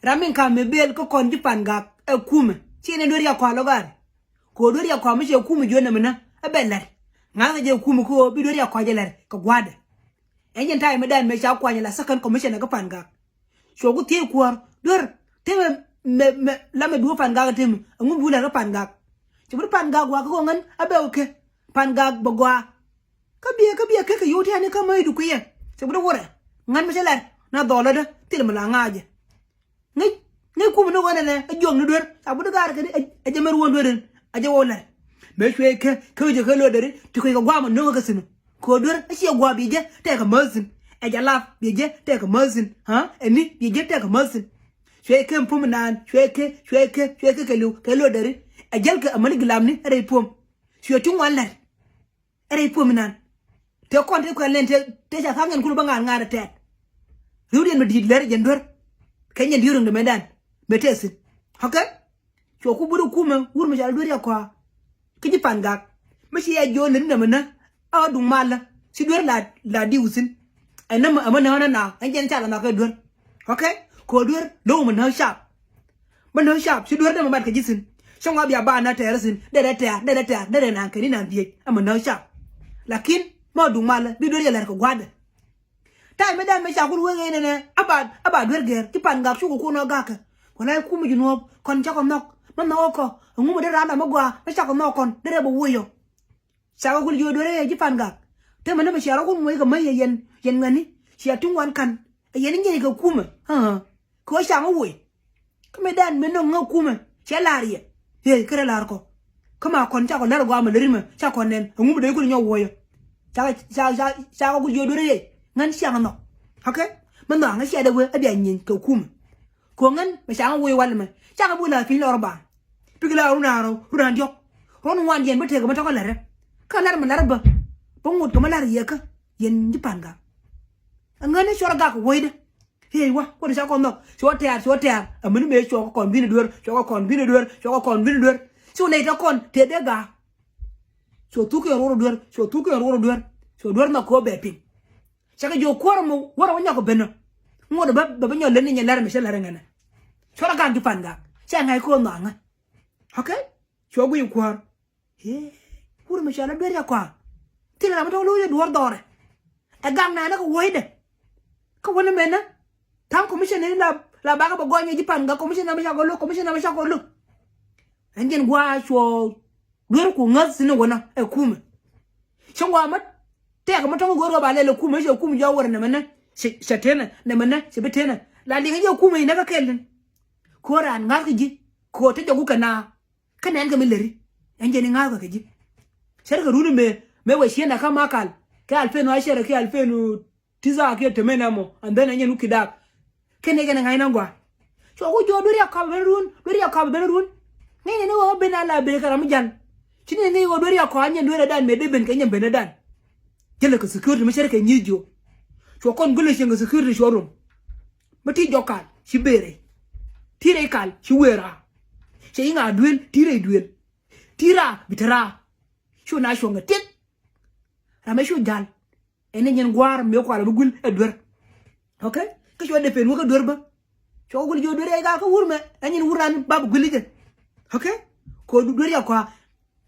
ramin ka me bel ko kon jipan ga e kume chine dori ya kwa logar ko dori ya kwa mishe kume jona mena e belar nga je kume ko bi dori ya kwa jelar ko gwade enjen tay me dan me sha kwa nyala second commission ga pan ga so ku tie ko dor te me la me du pan ga tem ngum bula ga pan ga ci bur pan ga gwa ko ngan abe oke pan ga bogwa ka biye ke yote ani ka mai du ku ye ci bur wore ngan me jelar na dola da til mala ngaje ngay kum no wona ne jong no dor abu dagar ke e jamer won doren a jawo la me shwe ke je ke lo dere ti ko gwa mo no ga sinu ko dor a shi gwa bi je te ka mazin e jala bi je te ka mazin ha eni bi je te ka mazin shwe ke pum nan shwe ke lo dere a jal ke amani glam ni re pum shwe tun wala re pum nan te kon te ko lente te ja fangen kul bangal ngara te rudien me dit ler jen dor kenya dirung de medan betesi okay so ku buru kuma wur ma jal doriya kwa kiji pangak mashi ya jo lin da mana a du mala si dor la di usin anama amana na an jen chala na ka dor okay ko dor do man ha sharp si dor da ma ka jisin shonga biya ba na ta yarsin da na kani na biye amana sharp lakin ma du mala bi dor ya lar ka gwada tay medan me shakul wenge ne aba dor ger ti pangak su ko no gaka wala ku mu jino kon chako nok man na oko ngumu de randa magwa me chako nok kon de bo wuyo chako kul yo dore ji panga te man me shara ku mu ga mai yen ngani shi atun wan kan yen ngi ga kuma ha ko sha mu wuy kuma dan me no ngakuma she lariye he kare lar ko kuma kon chako lar gwa ma lerima chako nen ngumu de kul nyo wuyo chako kul yo dore ngan shi no okay man na nga shi da we abi anyin ka kuma ko ngan me sha wo wal me cha ka bula fi lor ba pigla runa jok ron wan yen bete ga mata ko lare ka lar ma lar ba bongut ko malar ye ka yen jipanga ngane shora ga ko woide hey wa ko de ko no so tear amani me so ko kon bini dur so ne ta kon te de ga so tu ko ro dur so dur na ko be pin saka jo ko mo wora wanya ko benno ngodo ba nyo leni nya lar me shela ngana chora ga jupanga cha ngai ko nganga okay cho gui kwar he pur me shala beria kwa tira ma to lo ye duor dore e gang na ko woide ko wona mena tam commission ni la ba ga bo gonye jipanga commission na ma sha ko lo enjen gwa cho duor ku ngas ni wona e kuma chongwa mat te ga ma to go ro ba le kuma je kuma jo wor na mena shatena na mana sibetena la linga je kuma ina ka kelen ko ran ngal ji ko te jogu kana kana nga mileri enje ni ngal ka ji sharga runu me we shiena kama kal ka alfenu ashara ka alfenu tiza ka temena mo andana nyen ukida kene gana ngai nangwa so ko jo dori ka berun ngene no wo benala be karam jan chine ne wo dori ka anya dori dan me deben ka nyen benadan jele ka security me sharka nyijo so kon gule shinga security showroom mati jokal shibere tire kal shiwera sheinga duel tira bitara sho na sho ngatet rame sho jal ene nyen gwar me ko ala bugul edwer okay ke sho defen wo ka dor ba sho gul jo dore ga ka wurme anyen wuran babu gulije okay ko du dore kwa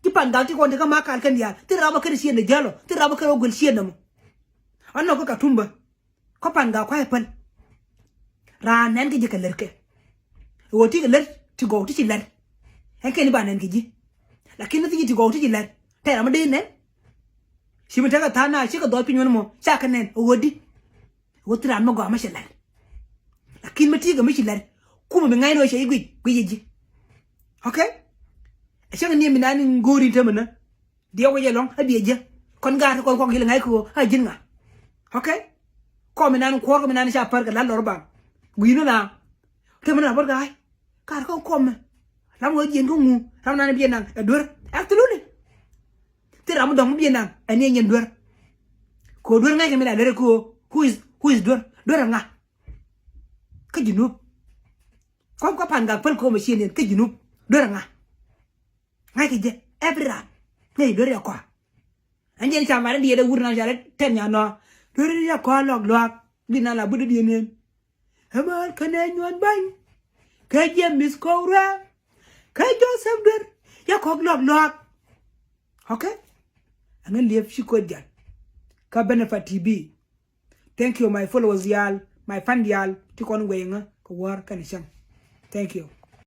tipanda ti ko de ka makal kan ya tira ba ka shi ne jalo tira ba ka gul shi ne mo anno ko ka tumba ko panga kwa epal ra nen ke je lerke woti ke ler ti go ti ler en ke ni ba nen ke ji lakini ti go ti ler te ra ma de ne shi mi ta ka tana shi ka do pinyon mo sha ka nen wodi woti ra ma go ma shelar lakini mi ti ga mi shelar kuma mi ngai no shi gwi ji okay e shi ni mi nan ngori te mana dia ko je long abi je kon ga ko gil ngai ko ha jin nga okay ko mi nan ko mi nan sha par ga la lor ba gwi no na te mana bar ga ai kar ko me ram wo jin ko ngu ram nan bi nan dur absolutely te ram dong bi nan ani nyen dur ko dur ngai ke mi na le ko who is dur nga ka jinu ko pan ga pel ko mi shin ka jinu dur nga ngai ke je every rat nei dur ya ko anjen cha mara di da wurna jare ten ya no dur ya ko log log dina la budu di nen amal kana nyon ban Kaje Miss Cora. Kaje Joseph der. Ya kog log. Okay? Angan lief shikojan. Ka benefit TB. Thank you my followers y'all, my fan y'all. Tikon wenga ko war kanishang. Thank you.